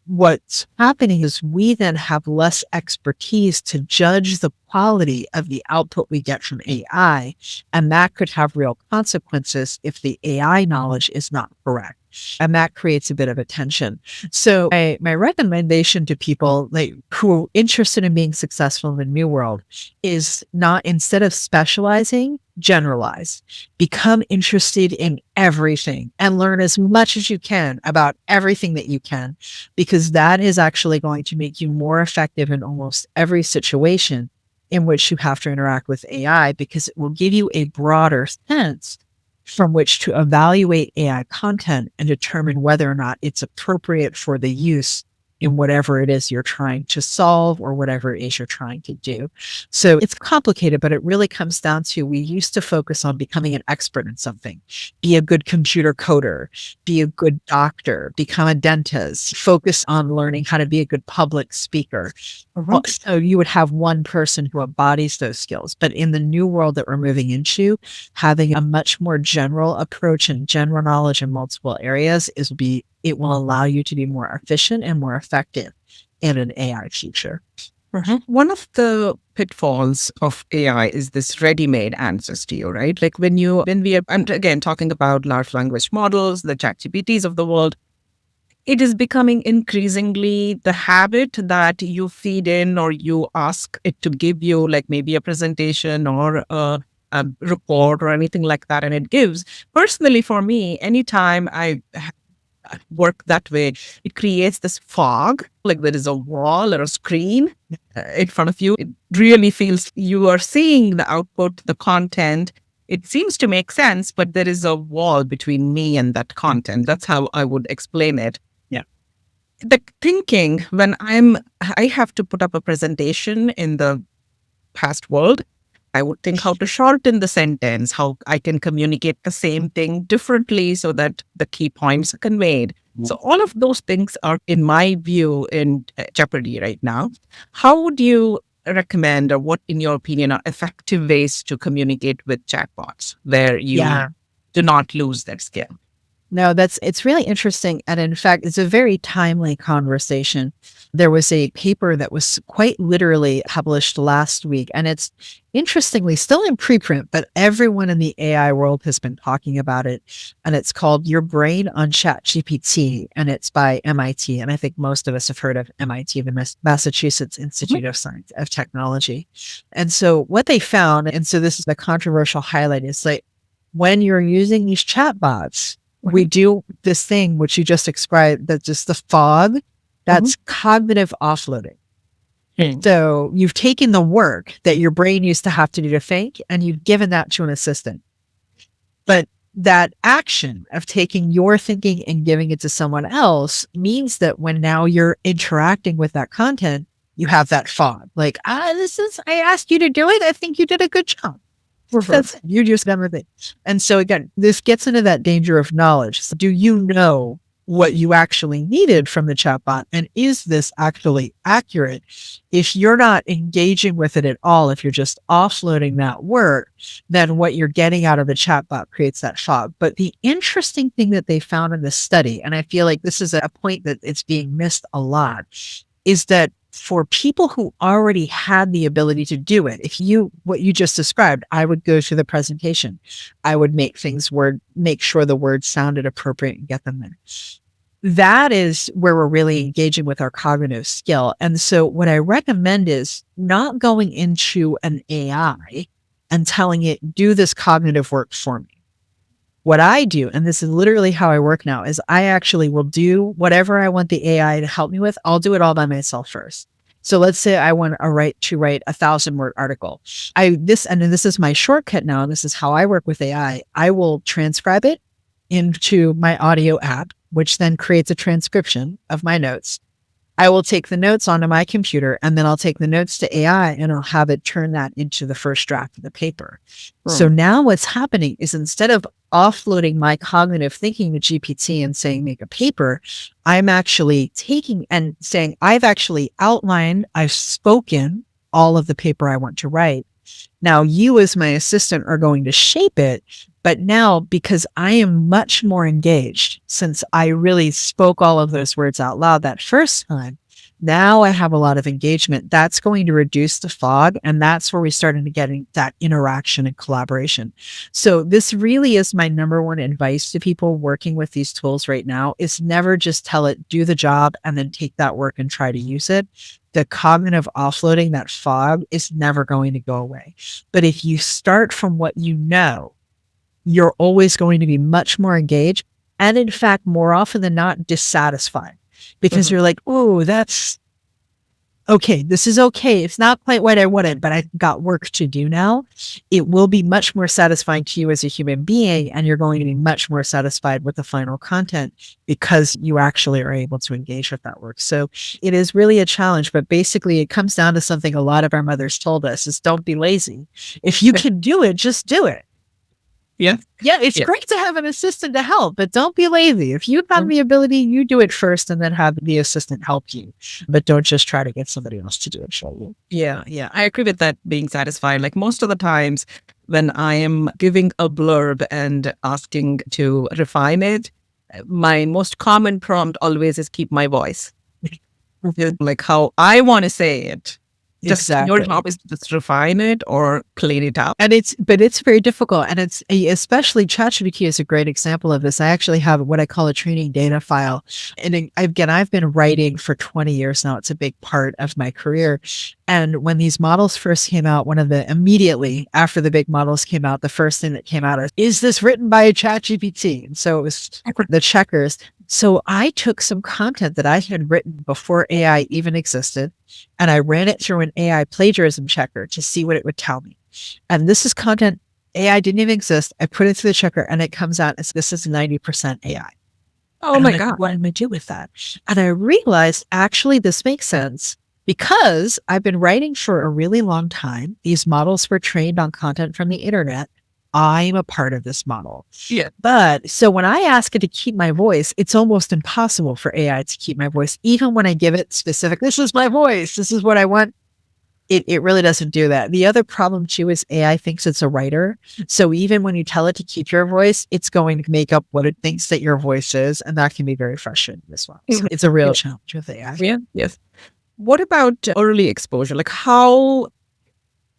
what's happening is we then have less expertise to judge the quality of the output we get from AI. And that could have real consequences if the AI knowledge is not correct. And that creates a bit of a tension. So my recommendation to people who are interested in being successful in the new world is not, instead of specializing, generalize. Become interested in everything and learn as much as you can about everything that you can, because that is actually going to make you more effective in almost every situation in which you have to interact with AI, because it will give you a broader sense from which to evaluate AI content and determine whether or not it's appropriate for the use in whatever it is you're trying to solve or whatever it is you're trying to do. So it's complicated, but it really comes down to, we used to focus on becoming an expert in something, be a good computer coder, be a good doctor, become a dentist, focus on learning how to be a good public speaker. So you would have one person who embodies those skills. But in the new world that we're moving into, having a much more general approach and general knowledge in multiple areas it will allow you to be more efficient and more effective in an AI future. One of the pitfalls of AI is this ready-made answers to you, right? Like I'm again talking about large language models, the ChatGPTs of the world. It is becoming increasingly the habit that you feed in or you ask it to give you, like maybe a presentation or a report or anything like that, and it gives. Personally, for me, anytime I work that way, it creates this fog, like there is a wall or a screen in front of you. It really feels you are seeing the output, the content. It seems to make sense, but there is a wall between me and that content. That's how I would explain it. Yeah. The thinking when I have to put up a presentation in the past world, I would think how to shorten the sentence, how I can communicate the same thing differently so that the key points are conveyed. So all of those things are, in my view, in jeopardy right now. How would you recommend, or what, in your opinion, are effective ways to communicate with chatbots where you do not lose that skill? No, it's really interesting. And in fact, it's a very timely conversation. There was a paper that was quite literally published last week, and it's interestingly still in preprint, but everyone in the AI world has been talking about it. And it's called Your Brain on ChatGPT, and it's by MIT. And I think most of us have heard of MIT, the Massachusetts Institute of Science of Technology. And so what they found, and so this is the controversial highlight, is like when you're using these chatbots, we do this thing which you just described, that's just the fog, that's cognitive offloading. So you've taken the work that your brain used to have to do to think, and you've given that to an assistant. But that action of taking your thinking and giving it to someone else means that when now you're interacting with that content, you have that fog. Like, I asked you to do it. I think you did a good job. You just done with it. And so again, this gets into that danger of knowledge. So do you know what you actually needed from the chatbot. And is this actually accurate? If you're not engaging with it at all, if you're just offloading that work, then what you're getting out of the chatbot creates that fog. But the interesting thing that they found in this study, and I feel like this is a point that it's being missed a lot, is that for people who already had the ability to do it, what you just described, I would go through the presentation. I would make sure the words sounded appropriate and get them there. That is where we're really engaging with our cognitive skill. And so what I recommend is not going into an AI and telling it, do this cognitive work for me. What I do, and this is literally how I work now, is I actually will do whatever I want the AI to help me with. I'll do it all by myself first. So let's say I want to write a 1,000-word article. This is my shortcut now. And this is how I work with AI. I will transcribe it into my audio app, which then creates a transcription of my notes. I will take the notes onto my computer, and then I'll take the notes to AI and I'll have it turn that into the first draft of the paper. So now what's happening is, instead of offloading my cognitive thinking to GPT and saying, make a paper, I'm actually taking and saying, I've actually outlined, I've spoken all of the paper I want to write. Now you as my assistant are going to shape it. But now, because I am much more engaged, since I really spoke all of those words out loud that first time, now I have a lot of engagement. That's going to reduce the fog. And that's where we started to get that interaction and collaboration. So this really is my number one advice to people working with these tools right now, is never just tell it, do the job, and then take that work and try to use it. The cognitive offloading, that fog, is never going to go away. But if you start from what you know, you're always going to be much more engaged. And in fact, more often than not, dissatisfied, because you're like, oh, that's okay. This is okay. It's not quite what I wanted, but I've got work to do now. It will be much more satisfying to you as a human being. And you're going to be much more satisfied with the final content because you actually are able to engage with that work. So it is really a challenge, but basically it comes down to something a lot of our mothers told us, is don't be lazy. If you can do it, just do it. Yeah. Yeah, it's great to have an assistant to help, but don't be lazy. If you have the ability, you do it first and then have the assistant help you. But don't just try to get somebody else to do it for you. Yeah. I agree with that, being satisfied. Like most of the times when I am giving a blurb and asking to refine it, my most common prompt always is keep my voice. Like how I want to say it. Just your job is to just refine it or clean it up. And it's very difficult. And it's especially ChatGPT is a great example of this. I actually have what I call a training data file. And again, I've been writing for 20 years now. It's a big part of my career. And when these models first came out, immediately after the big models came out, the first thing that came out is this written by ChatGPT? And so it was the checkers. So I took some content that I had written before AI even existed, and I ran it through an AI plagiarism checker to see what it would tell me. And this is content AI didn't even exist. I put it through the checker and it comes out as this is 90% AI. Oh my God. What am I do with that? And I realized actually this makes sense because I've been writing for a really long time. These models were trained on content from the internet. I'm a part of this model. Yeah. But so when I ask it to keep my voice, it's almost impossible for AI to keep my voice. Even when I give it specific, this is my voice, this is what I want. It really doesn't do that. The other problem too is AI thinks it's a writer. So even when you tell it to keep your voice, it's going to make up what it thinks that your voice is. And that can be very frustrating as well. So it's a real challenge with AI. Yeah. Yes. What about early exposure? Like how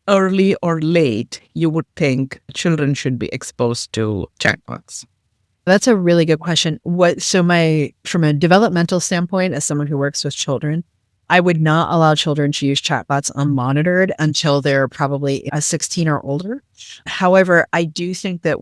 early or late you would think children should be exposed to chatbots? That's a really good question. From a developmental standpoint, as someone who works with children, I would not allow children to use chatbots unmonitored until they're probably 16 or older. However, I do think that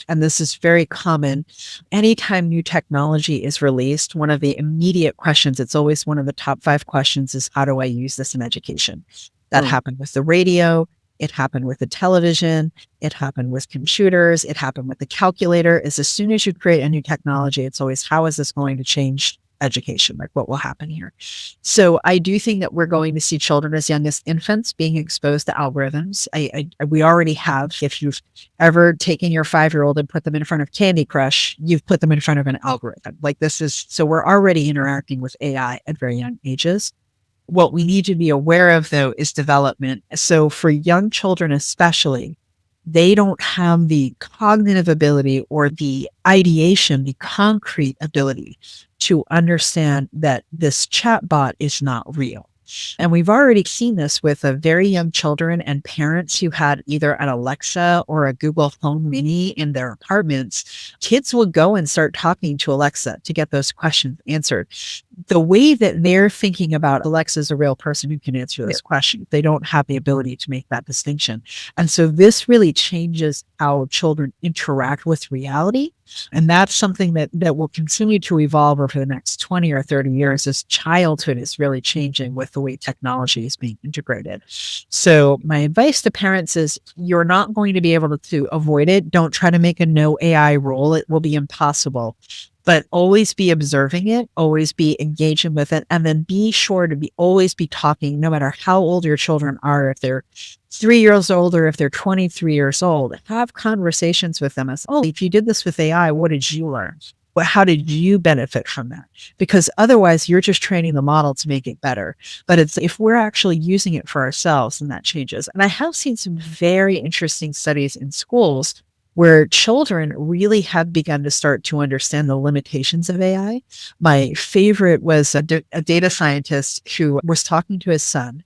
and this is very common, anytime new technology is released, one of the immediate questions, it's always one of the top 5 questions is, how do I use this in education? That happened with the radio. It happened with the television. It happened with computers. It happened with the calculator. As soon as you create a new technology, it's always, how is this going to change education, like what will happen here. So I do think that we're going to see children as young as infants being exposed to algorithms. We already have. If you've ever taken your 5-year-old and put them in front of Candy Crush, you've put them in front of an algorithm. So we're already interacting with AI at very young ages. What we need to be aware of, though, is development. So for young children, especially, they don't have the cognitive ability or the ideation, the concrete ability to understand that this chatbot is not real. And we've already seen this with very young children and parents who had either an Alexa or a Google Home Mini in their apartments. Kids will go and start talking to Alexa to get those questions answered. The way that they're thinking about Alexa is a real person who can answer this question. They don't have the ability to make that distinction. And so this really changes how children interact with reality. And that's something that will continue to evolve over the next 20 or 30 years as childhood is really changing with the way technology is being integrated. So my advice to parents is you're not going to be able to avoid it. Don't try to make a no AI rule. It will be impossible. But always be observing it, always be engaging with it, and then be sure to always be talking, no matter how old your children are, if they're 3 years old or if they're 23 years old. Have conversations with them as, oh, if you did this with AI, what did you learn? How did you benefit from that? Because otherwise, you're just training the model to make it better. But if we're actually using it for ourselves, then that changes. And I have seen some very interesting studies in schools where children really have begun to start to understand the limitations of AI. My favorite was a data scientist who was talking to his son.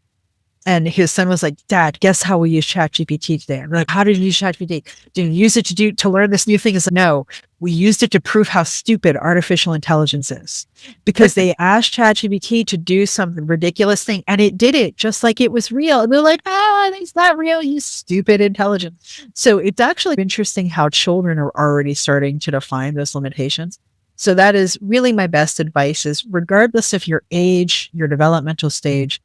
And his son was like, Dad, guess how we use ChatGPT today? I'm like, how did you use ChatGPT? Did you use it to learn this new thing? He's like, no, we used it to prove how stupid artificial intelligence is. Because they asked ChatGPT to do some ridiculous thing and it did it just like it was real. And they're like, it's not real, you stupid intelligence. So it's actually interesting how children are already starting to define those limitations. So that is really my best advice is regardless of your age, your developmental stage,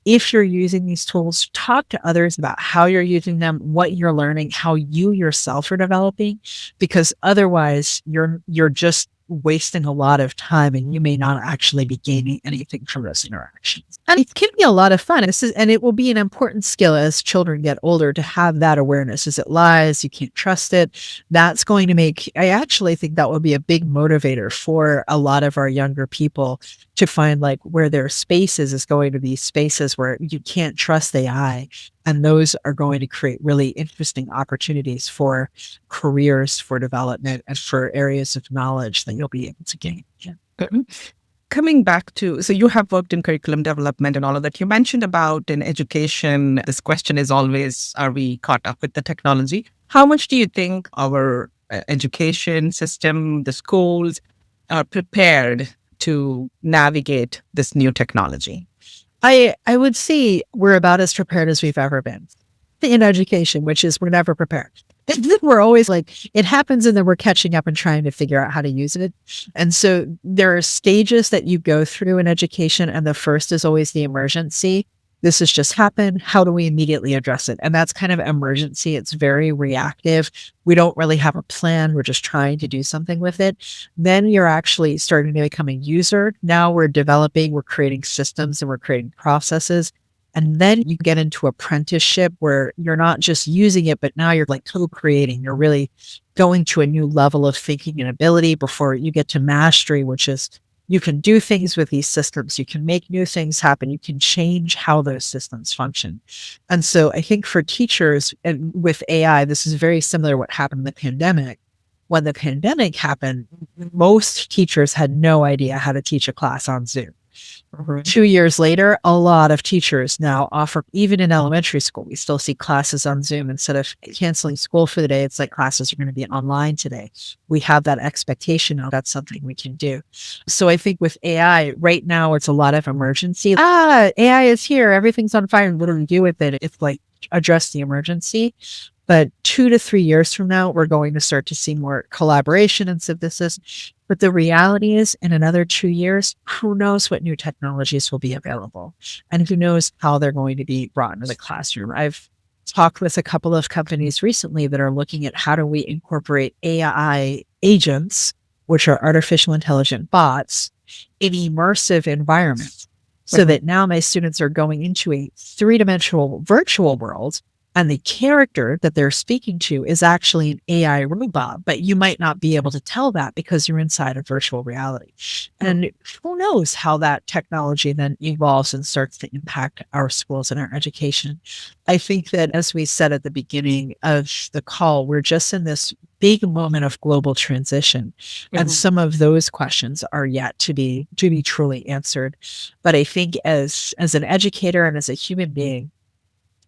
if you're using these tools, talk to others about how you're using them, what you're learning, how you yourself are developing, because otherwise you're just wasting a lot of time and you may not actually be gaining anything from those interactions. And it can be a lot of fun. And it will be an important skill as children get older to have that awareness. Is it lies? You can't trust it. That's going to I actually think that will be a big motivator for a lot of our younger people to find like where their spaces is going to be spaces where you can't trust AI. And those are going to create really interesting opportunities for careers, for development, and for areas of knowledge that you'll be able to gain. Yeah. Coming back to, so you have worked in curriculum development and all of that. You mentioned about in education, this question is always, are we caught up with the technology? How much do you think our education system, the schools are prepared to navigate this new technology? I would say we're about as prepared as we've ever been in education, which is we're never prepared. We're always like, it happens and then we're catching up and trying to figure out how to use it. And so there are stages that you go through in education. And the first is always the emergency. This has just happened. How do we immediately address it? And that's kind of emergency. It's very reactive. We don't really have a plan. We're just trying to do something with it. Then you're actually starting to become a user. Now we're developing, we're creating systems and we're creating processes. And then you get into apprenticeship where you're not just using it, but now you're like co-creating. You're really going to a new level of thinking and ability before you get to mastery, which is you can do things with these systems. You can make new things happen. You can change how those systems function. And so I think for teachers and with AI, this is very similar to what happened in the pandemic. When the pandemic happened, most teachers had no idea how to teach a class on Zoom. 2 years later, a lot of teachers now offer, even in elementary school, we still see classes on Zoom. Instead of canceling school for the day, it's like classes are going to be online today. We have that expectation of that's something we can do. So I think with AI right now, it's a lot of emergency. AI is here. Everything's on fire. What do we do with it? It's like address the emergency. But 2 to 3 years from now, we're going to start to see more collaboration and synthesis. But the reality is, in another 2 years, who knows what new technologies will be available and who knows how they're going to be brought into the classroom. I've talked with a couple of companies recently that are looking at how do we incorporate AI agents, which are artificial intelligent bots, an immersive environment so that now my students are going into a three-dimensional virtual world, and the character that they're speaking to is actually an AI robot, but you might not be able to tell that because you're inside of virtual reality. And who knows how that technology then evolves and starts to impact our schools and our education. I think that, as we said at the beginning of the call, we're just in this big moment of global transition. And some of those questions are yet to be truly answered. But I think as an educator and as a human being,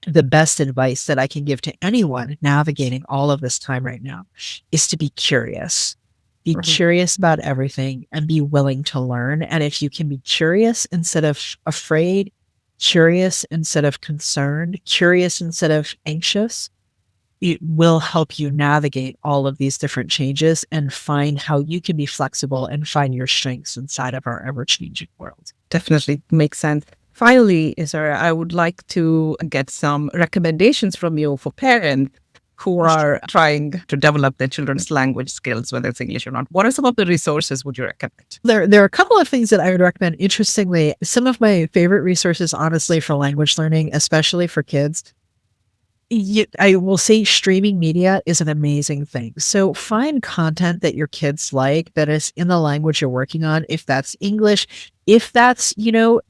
the best advice that I can give to anyone navigating all of this time right now is to be curious. Be curious about everything and be willing to learn. And if you can be curious instead of afraid, curious instead of concerned, curious instead of anxious, it will help you navigate all of these different changes and find how you can be flexible and find your strengths inside of our ever-changing world. Definitely makes sense. Finally, Sara, I would like to get some recommendations from you for parents who are trying to develop their children's language skills, whether it's English or not. What are some of the resources would you recommend? There are a couple of things that I would recommend. Interestingly, some of my favorite resources, honestly, for language learning, especially for kids, I will say streaming media is an amazing thing. So find content that your kids like that is in the language you're working on. If that's English, if that's,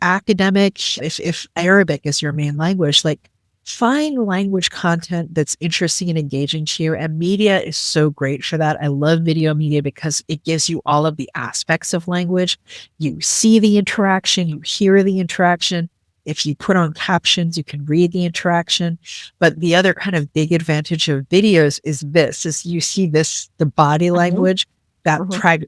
academic, if Arabic is your main language, like find language content that's interesting and engaging to you. And media is so great for that. I love video media because it gives you all of the aspects of language. You see the interaction, you hear the interaction. If you put on captions, you can read the interaction. But the other kind of big advantage of videos is you see the body language,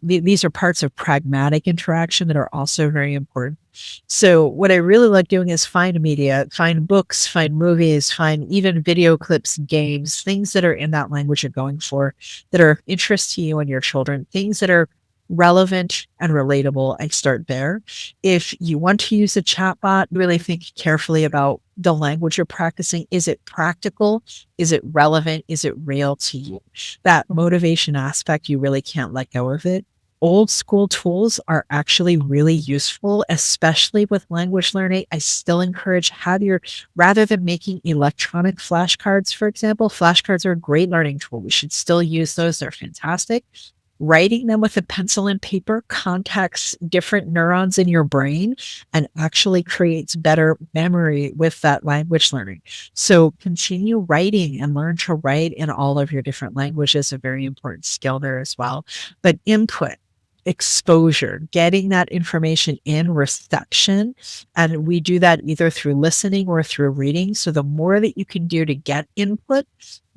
these are parts of pragmatic interaction that are also very important. So what I really like doing is find media, find books, find movies, find even video clips, games, things that are in that language you're going for, that are of interest to you and your children, things that are relevant and relatable. I start there. If you want to use a chatbot, really think carefully about the language you're practicing. Is it practical? Is it relevant? Is it real to you? That motivation aspect, you really can't let go of it. Old school tools are actually really useful, especially with language learning. I still encourage rather than making electronic flashcards, for example, flashcards are a great learning tool. We should still use those. They're fantastic. Writing them with a pencil and paper contacts different neurons in your brain and actually creates better memory with that language learning. So continue writing and learn to write in all of your different languages, a very important skill there as well. But input, exposure, getting that information in, reception. And we do that either through listening or through reading. So the more that you can do to get input,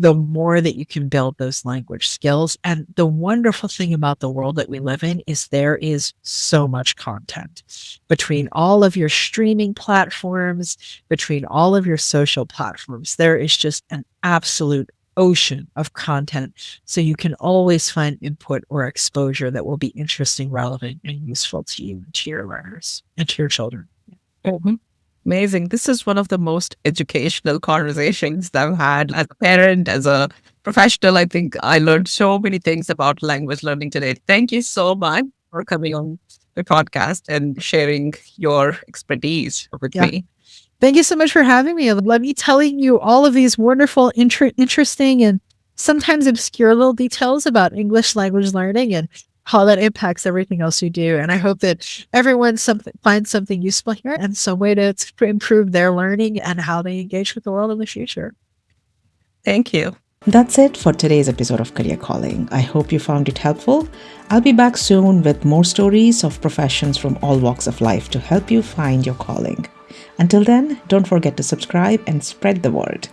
the more that you can build those language skills. And the wonderful thing about the world that we live in is there is so much content between all of your streaming platforms, between all of your social platforms. There is just an absolute ocean of content. So you can always find input or exposure that will be interesting, relevant, and useful to you and to your learners and to your children. Amazing. This is one of the most educational conversations that I've had as a parent, as a professional. I think I learned so many things about language learning today. Thank you so much for coming on the podcast and sharing your expertise with me. Thank you so much for having me. Let me telling you all of these wonderful, interesting, and sometimes obscure little details about English language learning and how that impacts everything else you do. And I hope that everyone finds something useful here and some way to improve their learning and how they engage with the world in the future. Thank you. That's it for today's episode of Career Calling. I hope you found it helpful. I'll be back soon with more stories of professions from all walks of life to help you find your calling. Until then, don't forget to subscribe and spread the word.